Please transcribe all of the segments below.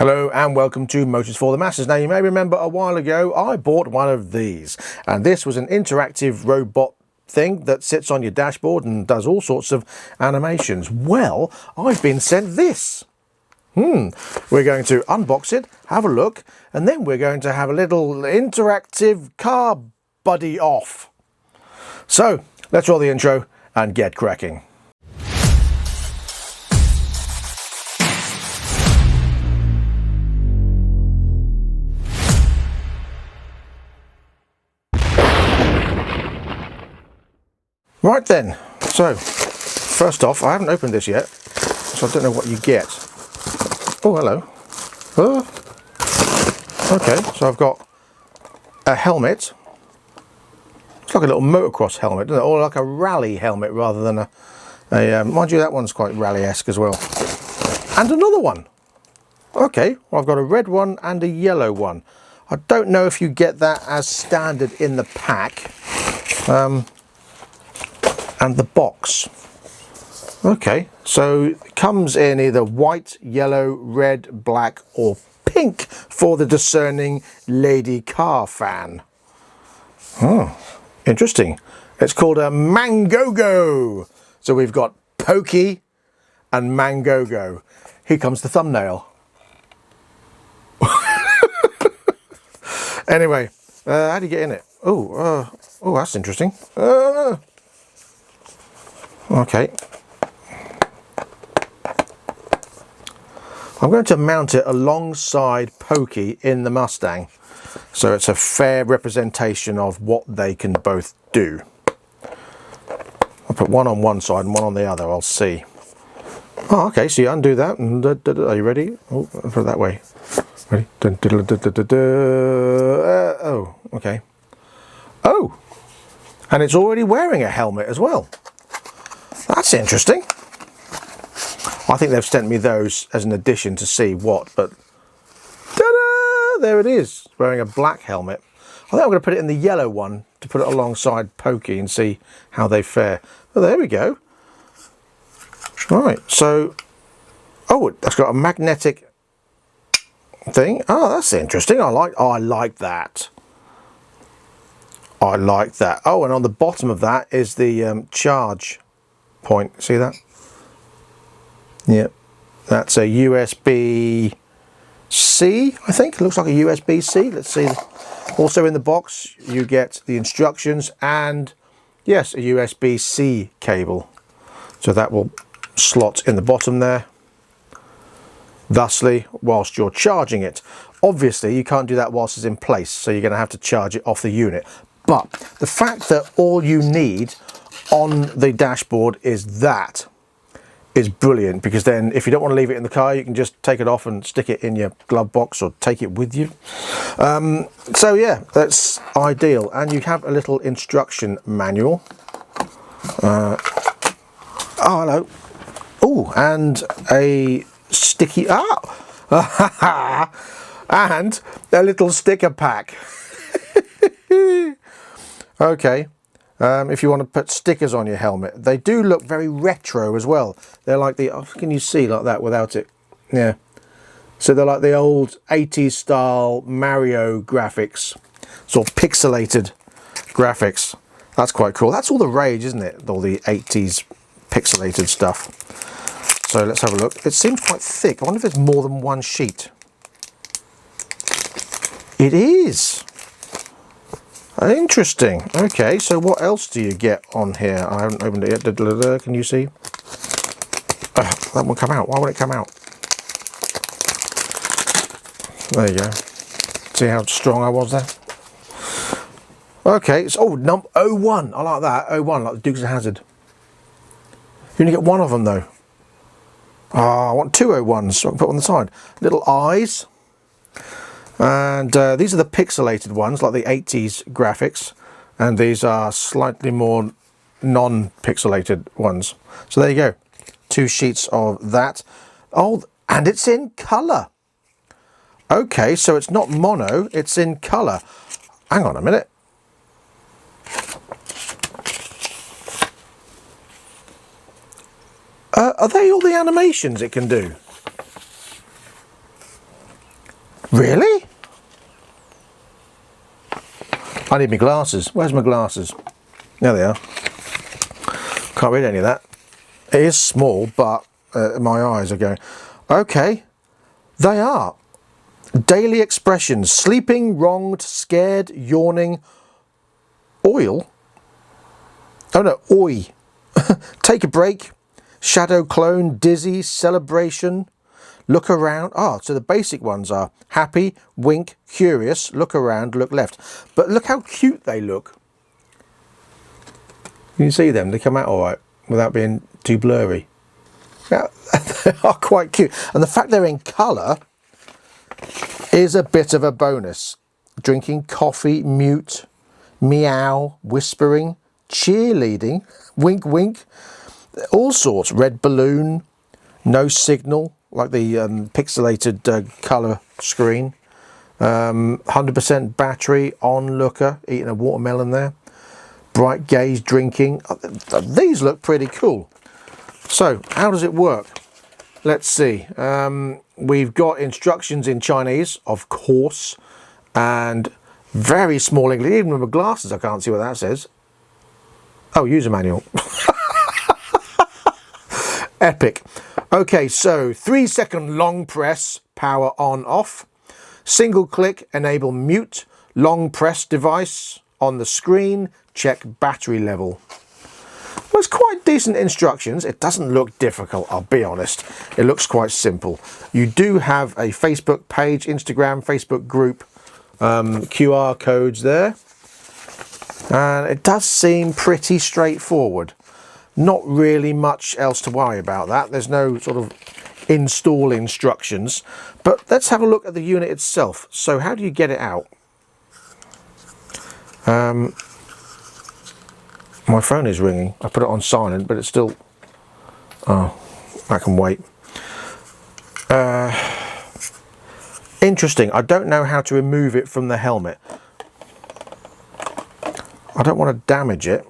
Hello and welcome to Motors for the Masses. Now you may remember a while ago I bought one of these, and this was an interactive robot thing that sits on your dashboard and does all sorts of animations. Well, I've been sent this. We're going to unbox it, have a look, and then we're going to have a little interactive car buddy off. So let's roll the intro and get cracking. Right then, so first off, I haven't opened this yet, so I don't know what you get. Oh, hello. Okay, so I've got a helmet. It's like a little motocross helmet, isn't it? Or like a rally helmet rather than a mind you, that one's quite rally-esque as well. And another one. Okay, well, I've got a red one and a yellow one. I don't know if you get that as standard in the pack. And the box. Okay, so it comes in either white, yellow, red, black or pink for the discerning lady car fan. Oh, interesting. It's called a mangogo. So we've got Poki and mangogo. Here comes the thumbnail. Anyway, how do you get in it? Oh, that's interesting. Okay, I'm going to mount it alongside Poki in the Mustang, so it's a fair representation of what they can both do. I'll put one on one side and one on the other, I'll see. Oh, okay, so you undo that, and are you ready? Oh, I'll put it that way. Ready? Oh, okay. Oh, and it's already wearing a helmet as well. That's interesting. I think they've sent me those as an addition to see what, but ta-da! There it is, wearing a black helmet. I think I'm going to put it in the yellow one to put it alongside Poki and see how they fare. Oh, there we go. Right, so, oh, that's got a magnetic thing. Oh, that's interesting. I like that. I like that. Oh, and on the bottom of that is the charge point. See that? Yep, that's a USB-C, I think. It looks like a USB-C. Let's see. Also in the box you get the instructions and, yes, a USB-C cable. So that will slot in the bottom there, thusly, whilst you're charging it. Obviously you can't do that whilst it's in place, so you're going to have to charge it off the unit. But the fact that all you need on the dashboard is brilliant, because then if you don't want to leave it in the car, you can just take it off and stick it in your glove box or take it with you. So yeah, that's ideal. And you have a little instruction manual. Oh, hello. Oh, and a sticky and a little sticker pack. Okay. If you want to put stickers on your helmet, they do look very retro as well. They're like the, can you see like that without it? Yeah. So they're like the old 80s style Mario graphics, sort of pixelated graphics. That's quite cool. That's all the rage, isn't it? All the 80s pixelated stuff. So let's have a look. It seems quite thick. I wonder if there's more than one sheet. It is. Interesting. Okay, so what else do you get on here? I haven't opened it yet. Can you see? That won't come out. Why won't it come out? There you go. See how strong I was there? Okay, so number 01. I like that. 01, like the Dukes of Hazzard. You only get one of them though. I want 2 01s, so I can put on the side. Little eyes. And these are the pixelated ones, like the 80s graphics, and these are slightly more non-pixelated ones. So there you go, 2 sheets of that. Oh, and it's in colour. Okay, so it's not mono, it's in colour. Hang on a minute. Are they all the animations it can do? Really? I need my glasses. Where's my glasses? There they are. Can't read any of that. It is small, but my eyes are going. Okay, they are. Daily expressions: sleeping, wronged, scared, yawning, oil. Oh no, oi. Take a break, shadow clone, dizzy, celebration, look around. So the basic ones are happy, wink, curious, look around, look left. But look how cute they look. You can see them, they come out all right without being too blurry. Yeah, they are quite cute. And the fact they're in colour is a bit of a bonus. Drinking coffee, mute, meow, whispering, cheerleading, wink wink, all sorts. Red balloon, no signal, like the pixelated colour screen. 100% battery, onlooker, eating a watermelon there. Bright gaze, drinking. These look pretty cool. So how does it work? Let's see. We've got instructions in Chinese, of course, and very small English. Even with my glasses I can't see what that says. Oh, user manual. Epic. Okay, so 3-second long press, power on off. Single click, enable mute. Long press device on the screen, check battery level. Well, it's quite decent instructions. It doesn't look difficult, I'll be honest. It looks quite simple. You do have a Facebook page, Instagram, Facebook group, QR codes there. And it does seem pretty straightforward. Not really much else to worry about that. There's no sort of install instructions. But let's have a look at the unit itself. So how do you get it out? My phone is ringing. I put it on silent, but it's still... Oh, I can wait. Interesting. I don't know how to remove it from the helmet. I don't want to damage it.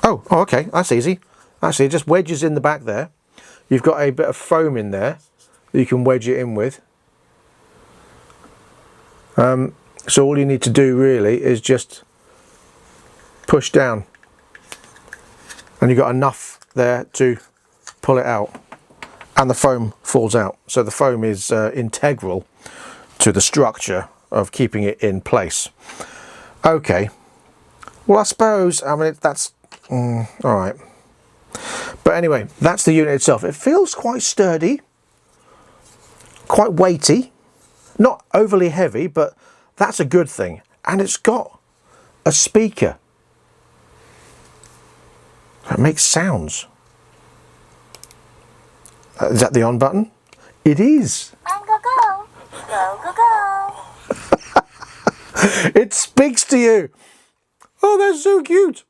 Oh, okay. That's easy. Actually, it just wedges in the back there. You've got a bit of foam in there that you can wedge it in with. So all you need to do really is just push down, and you've got enough there to pull it out, and the foam falls out. So the foam is integral to the structure of keeping it in place. Okay, well, I suppose, I mean, that's all right. But anyway, that's the unit itself. It feels quite sturdy, quite weighty, not overly heavy, but that's a good thing. And it's got a speaker that makes sounds. Is that the on button? It is. Mangogo. Go, go, go. It speaks to you. Oh, that's so cute.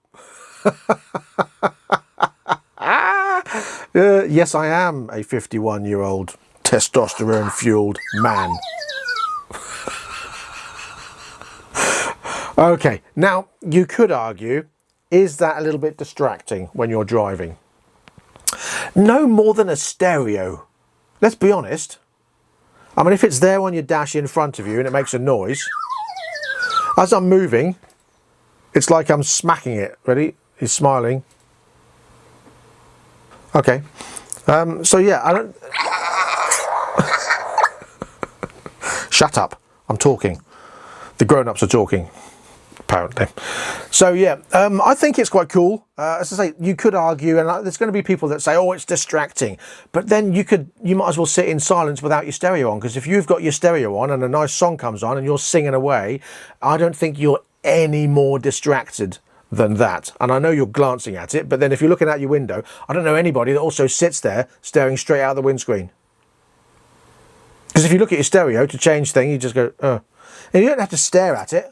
Yes, I am a 51-year-old testosterone-fueled man. Okay, now you could argue, is that a little bit distracting when you're driving? No more than a stereo. Let's be honest. I mean, if it's there on your dash in front of you and it makes a noise, as I'm moving, it's like I'm smacking it. Ready? He's smiling. Okay. So yeah, I don't... Shut up. I'm talking. The grown-ups are talking, apparently. So yeah, I think it's quite cool. As I say, you could argue, and there's going to be people that say, oh, it's distracting. But then you might as well sit in silence without your stereo on, because if you've got your stereo on and a nice song comes on and you're singing away, I don't think you're any more distracted than that. And I know you're glancing at it, but then if you're looking out your window, I don't know anybody that also sits there staring straight out the windscreen. Because if you look at your stereo to change thing, you just go, and you don't have to stare at it.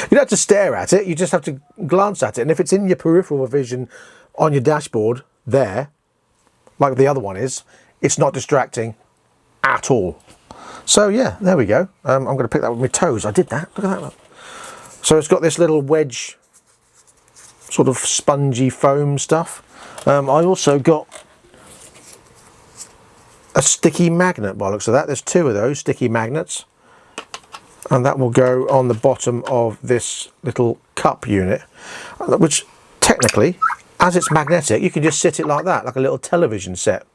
You don't have to stare at it, you just have to glance at it. And if it's in your peripheral vision on your dashboard there, like the other one is, it's not distracting at all. So yeah, there we go. I'm going to pick that with my toes. I did that. Look at that. So it's got this little wedge, sort of spongy foam stuff. I also got a sticky magnet by the looks of that. There's 2 of those sticky magnets, and that will go on the bottom of this little cup unit, which technically, as it's magnetic, you can just sit it like that, like a little television set.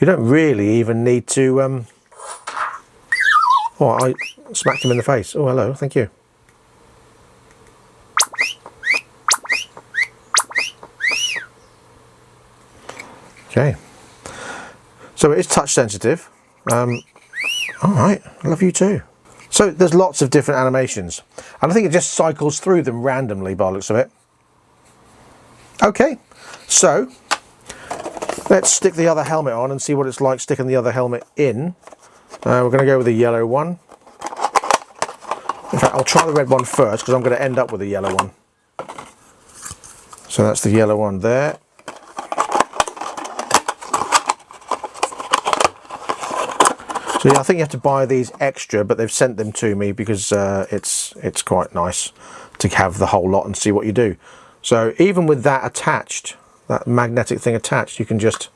You don't really even need to oh, I smacked him in the face. Oh, hello, thank you. Okay, so it is touch sensitive. All right, I love you too. So there's lots of different animations, and I think it just cycles through them randomly by the looks of it. Okay, so let's stick the other helmet on and see what it's like sticking the other helmet in. We're going to go with the yellow one. In fact, I'll try the red one first because I'm going to end up with the yellow one. So that's the yellow one there. So yeah, I think you have to buy these extra, but they've sent them to me because it's quite nice to have the whole lot and see what you do. So even with that attached, that magnetic thing attached, you can just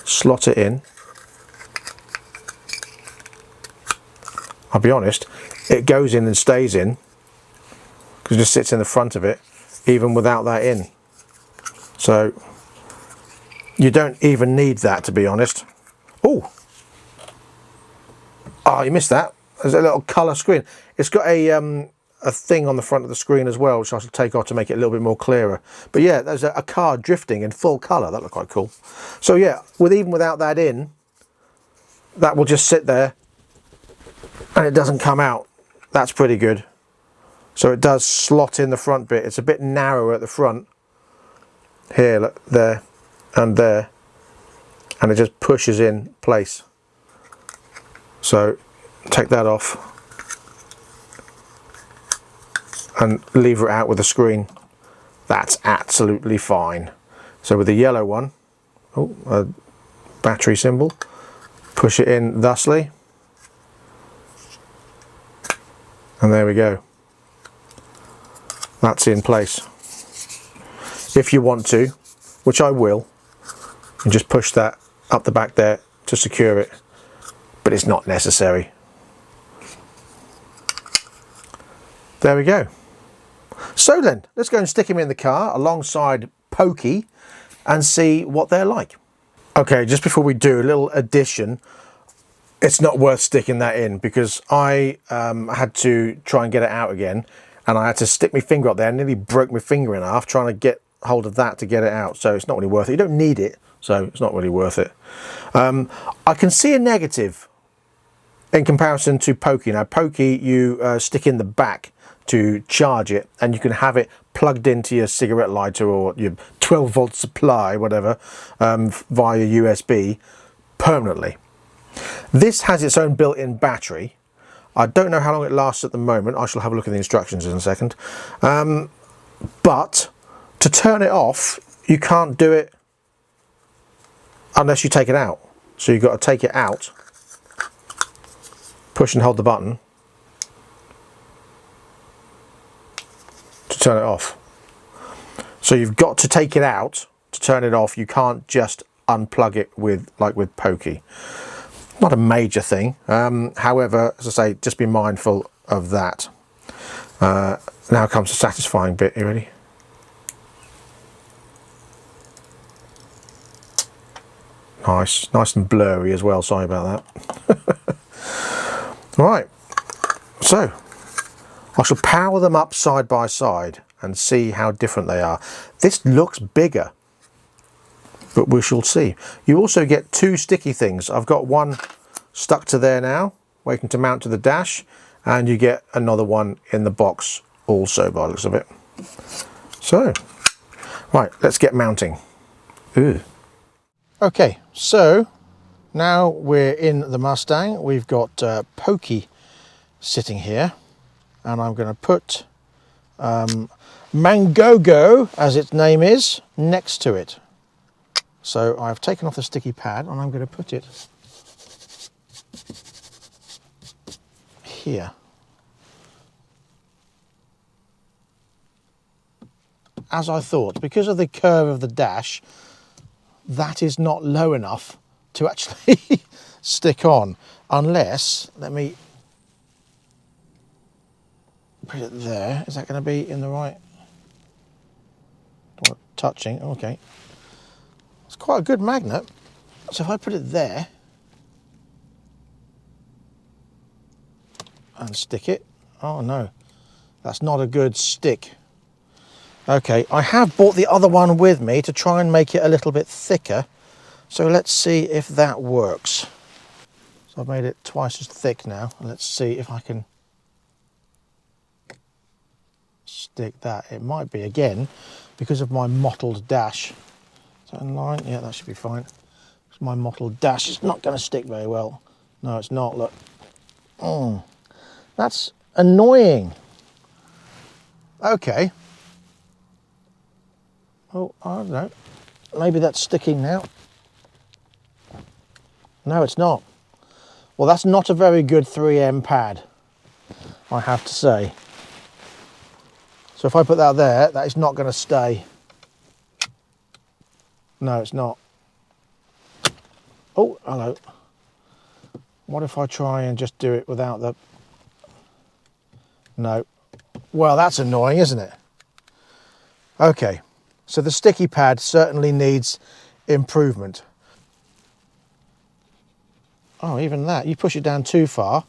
slot it in. I'll be honest, it goes in and stays in because it just sits in the front of it, even without that in. So you don't even need that, to be honest. Oh, you missed that. There's a little colour screen. It's got a thing on the front of the screen as well, which I shall take off to make it a little bit more clearer. But yeah, there's a car drifting in full colour. That looked quite cool. So yeah, even without that in, that will just sit there and it doesn't come out. That's pretty good. So it does slot in the front bit. It's a bit narrower at the front. Here, look, there and there. And it just pushes in place. So take that off and lever it out with the screen. That's absolutely fine. So with the yellow one, oh, a battery symbol, push it in thusly, and there we go. That's in place. If you want to, which I will, and just push that up the back there to secure it. But it's not necessary. There we go. So then, let's go and stick him in the car alongside Poki and see what they're like. Okay, just before we do, a little addition. It's not worth sticking that in because I had to try and get it out again, and I had to stick my finger up there. I nearly broke my finger in half trying to get hold of that to get it out. So it's not really worth it. You don't need it, so it's not really worth it. I can see a negative in comparison to Poki. Now Poki, you stick in the back to charge it, and you can have it plugged into your cigarette lighter or your 12-volt supply, whatever, via USB permanently. This has its own built-in battery. I don't know how long it lasts at the moment. I shall have a look at the instructions in a second. But to turn it off, you can't do it unless you take it out. So you've got to take it out, push and hold the button to turn it off. So you've got to take it out to turn it off. You can't just unplug it like with Poki. Not a major thing. However, as I say, just be mindful of that. Now comes the satisfying bit. You ready? Nice and blurry as well. Sorry about that. Right, so I shall power them up side by side and see how different they are. This looks bigger, but we shall see. You also get 2 sticky things. I've got one stuck to there now, waiting to mount to the dash, and you get another one in the box also by the looks of it. So, right, let's get mounting. Ooh. Okay, so now we're in the Mustang. We've got Poki sitting here, and I'm going to put Mangogo, as its name is, next to it. So I've taken off the sticky pad and I'm going to put it here. As I thought, because of the curve of the dash, that is not low enough to actually stick on, unless, let me put it there. Is that going to be in the right, touching? Okay, it's quite a good magnet. So if I put it there and stick it, oh no, that's not a good stick. Okay, I have brought the other one with me to try and make it a little bit thicker. So let's see if that works. So I've made it twice as thick now. Let's see if I can stick that. It might be, again, because of my mottled dash. Is that in line? Yeah, that should be fine. Because my mottled dash is not going to stick very well. No, it's not, look. That's annoying. Okay. Oh, I don't know. Maybe that's sticking now. No, it's not. Well, that's not a very good 3M pad, I have to say. So if I put that there, that is not going to stay. No, it's not. Oh, hello. What if I try and just do it without the... No. Well, that's annoying, isn't it? Okay. So the sticky pad certainly needs improvement. Oh, even that, you push it down too far,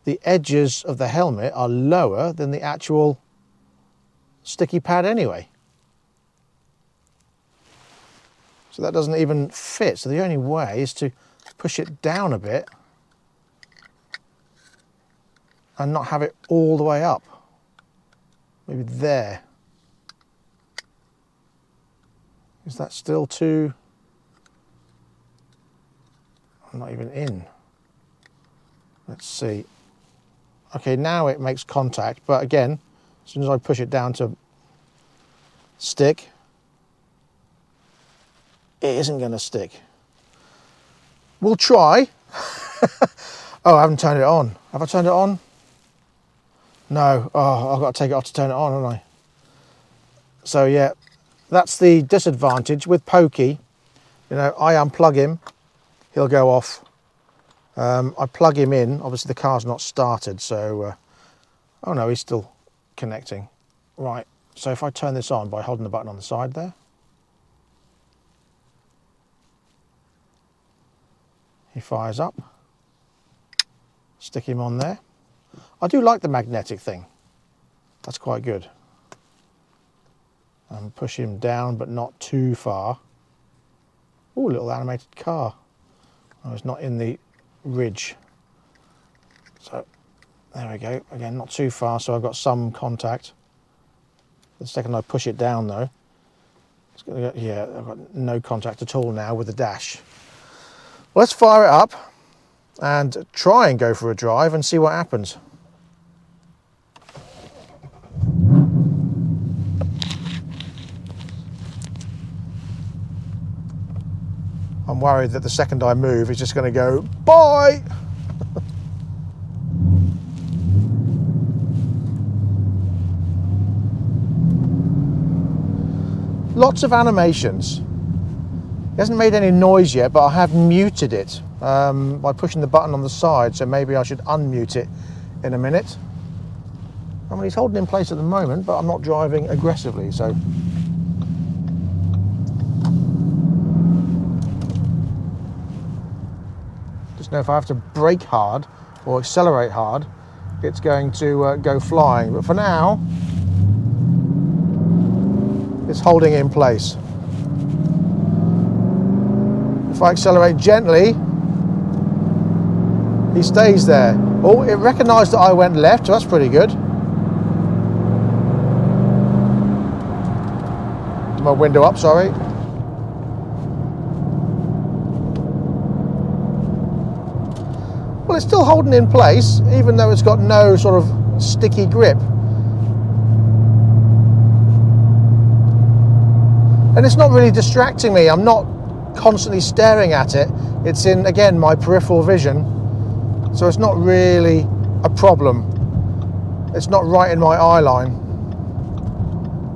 the edges of the helmet are lower than the actual sticky pad anyway. So that doesn't even fit. So the only way is to push it down a bit and not have it all the way up. Maybe there. Is that still too... I'm not even in. Let's see. Okay, now it makes contact, but again, as soon as I push it down to stick, it isn't going to stick. We'll try. Oh, I haven't turned it on. Have I turned it on? No. Oh, I've got to take it off to turn it on, haven't I? So yeah, that's the disadvantage with Poki. You know, I unplug him, he'll go off. I plug him in, obviously the car's not started, so... oh no, he's still connecting. Right, so if I turn this on by holding the button on the side there. He fires up. Stick him on there. I do like the magnetic thing. That's quite good. And push him down, but not too far. Oh, little animated car. Oh, it's not in the ridge. So, there we go. Again, not too far, so I've got some contact. The second I push it down, though, it's gonna go, yeah, I've got no contact at all now with the dash. Well, let's fire it up and try and go for a drive and see what happens. I'm worried that the second I move, it's just going to go, bye! Lots of animations. It hasn't made any noise yet, but I have muted it by pushing the button on the side, so maybe I should unmute it in a minute. I mean, he's holding in place at the moment, but I'm not driving aggressively, so... Just know if I have to brake hard or accelerate hard, it's going to go flying. But for now, it's holding in place. If I accelerate gently, he stays there. Oh, it recognised that I went left, so that's pretty good. My window up, sorry. Well, it's still holding in place, even though it's got no sort of sticky grip. And it's not really distracting me. I'm not constantly staring at it. It's in, again, my peripheral vision. So it's not really a problem. It's not right in my eye line.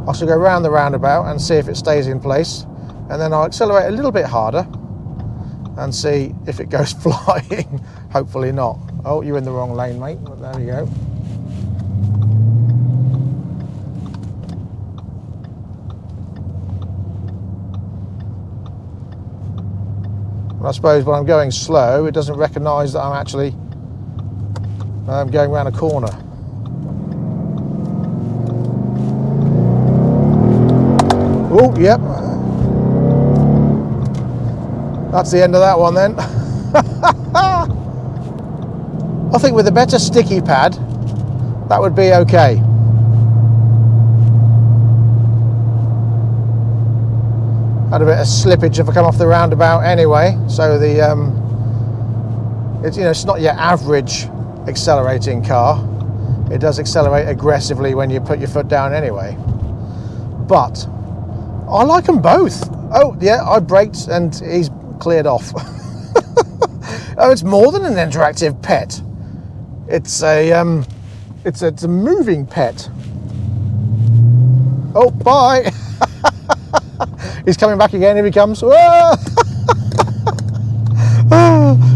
I shall go round the roundabout and see if it stays in place. And then I'll accelerate a little bit harder. and see if it goes flying. Hopefully not. Oh, you're in the wrong lane, mate. There we go. And I suppose when I'm going slow, it doesn't recognise that I'm actually going around a corner. Oh, yep. That's the end of that one then. I think with a better sticky pad, that would be okay. Had a bit of slippage if I come off the roundabout anyway, so the it's not your average accelerating car. It does accelerate aggressively when you put your foot down anyway. But I like them both. Oh yeah, I braked and he's cleared off. Oh, it's more than an interactive pet. It's a moving pet. Oh, bye. He's coming back again. Here he comes. Oh,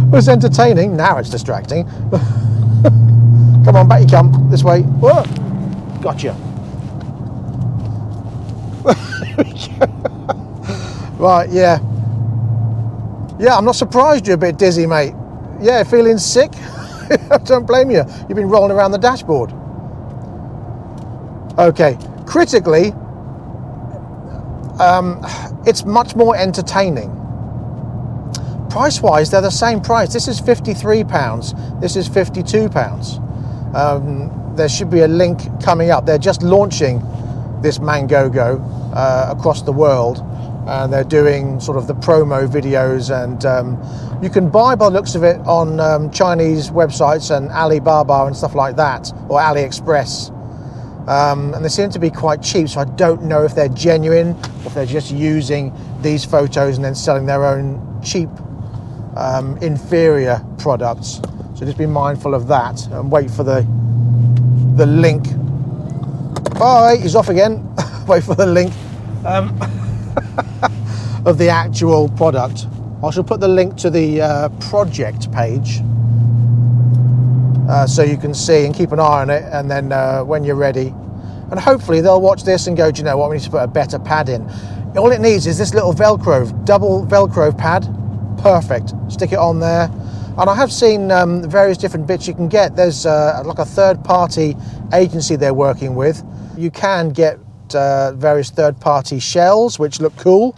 it was entertaining. Now it's distracting. Come on, back you come. This way. Whoa. Gotcha. Right, yeah. Yeah, I'm not surprised you're a bit dizzy, mate. Yeah, feeling sick? Don't blame you. You've been rolling around the dashboard. Okay, critically, it's much more entertaining. Price-wise, they're the same price. This is £53. This is £52. There should be a link coming up. They're just launching this mangogo across the world, and they're doing sort of the promo videos, and you can buy, by the looks of it, on Chinese websites and Alibaba and stuff like that, or AliExpress. And they seem to be quite cheap, so I don't know if they're genuine or if they're just using these photos and then selling their own cheap, inferior products. So just be mindful of that and wait for the link. Bye, he's off again. Wait for the link of the actual product. I shall put the link to the project page so you can see and keep an eye on it, and then when you're ready, and hopefully they'll watch this and go, do you know what, we need to put a better pad in. All it needs is this little Velcro, double Velcro pad. Perfect. Stick it on there. And I have seen various different bits you can get. There's like a third-party agency they're working with. You can get various third-party shells, which look cool.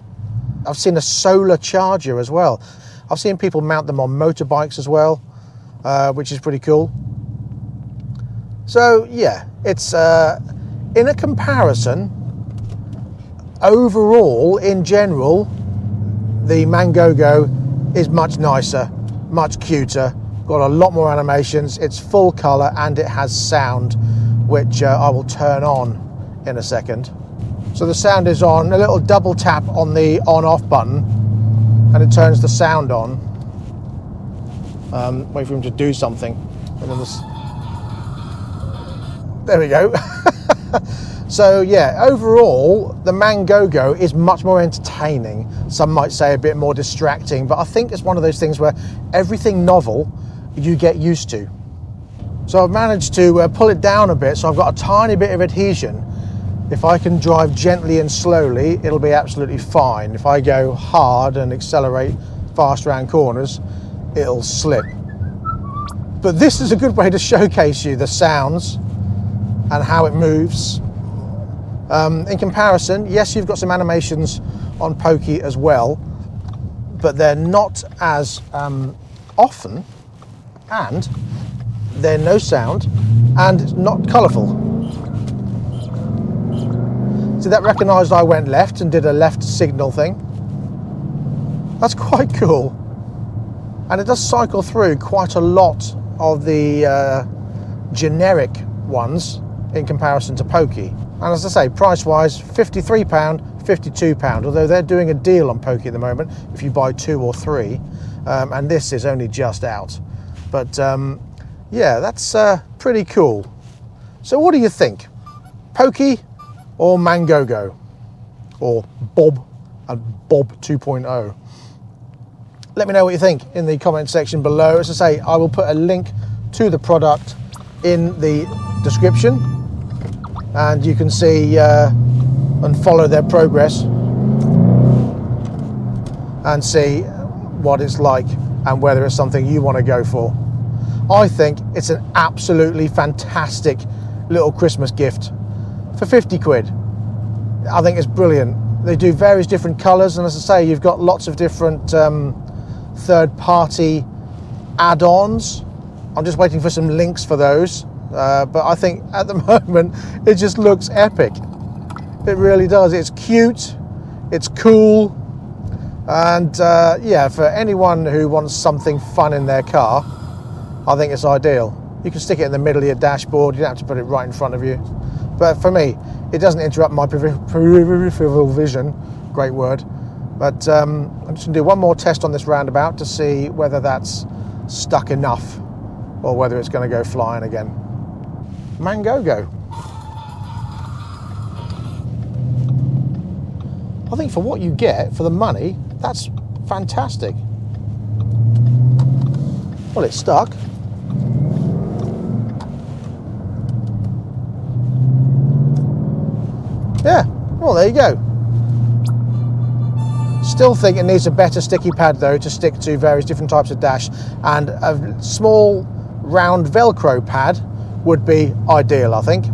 I've seen a solar charger as well. I've seen people mount them on motorbikes as well, which is pretty cool. So yeah, it's in a comparison, overall, in general, the mangogo is much nicer, much cuter, got a lot more animations, it's full color, and it has sound, which I will turn on in a second. So the sound is on. A little double tap on the on-off button and it turns the sound on. Wait for him to do something. And then there we go. So yeah, overall, the mangogo is much more entertaining. Some might say a bit more distracting, but I think it's one of those things where everything novel you get used to. So I've managed to pull it down a bit, so I've got a tiny bit of adhesion. If I can drive gently and slowly, it'll be absolutely fine. If I go hard and accelerate fast around corners, it'll slip. But this is a good way to showcase you the sounds and how it moves. In comparison, yes, you've got some animations on Poki as well, but they're not as often, and they're no sound and not colourful. So that recognised I went left and did a left signal thing. That's quite cool. And it does cycle through quite a lot of the generic ones in comparison to Poki. And as I say, price-wise, £53, £52, although they're doing a deal on Poki at the moment if you buy 2 or 3, and this is only just out. But yeah, that's pretty cool. So what do you think? Poki or mangogo? Or Bob and Bob 2.0? let me know what you think in the comment section below. As I say, I will put a link to the product in the description, and you can see and follow their progress and see what it's like and whether it's something you want to go for. I think it's an absolutely fantastic little Christmas gift for 50 quid. I think it's brilliant. They do various different colours, and as I say, you've got lots of different third-party add-ons. I'm just waiting for some links for those, but I think at the moment it just looks epic. It really does. It's cute, it's cool, and yeah, for anyone who wants something fun in their car, I think it's ideal. You can stick it in the middle of your dashboard, you don't have to put it right in front of you. But for me, it doesn't interrupt my peripheral vision, great word. But I'm just going to do one more test on this roundabout to see whether that's stuck enough or whether it's going to go flying again. Mangogo. I think for what you get for the money, that's fantastic. Well, it's stuck. Yeah, well, there you go. Still think it needs a better sticky pad though to stick to various different types of dash, and a small round Velcro pad would be ideal, I think.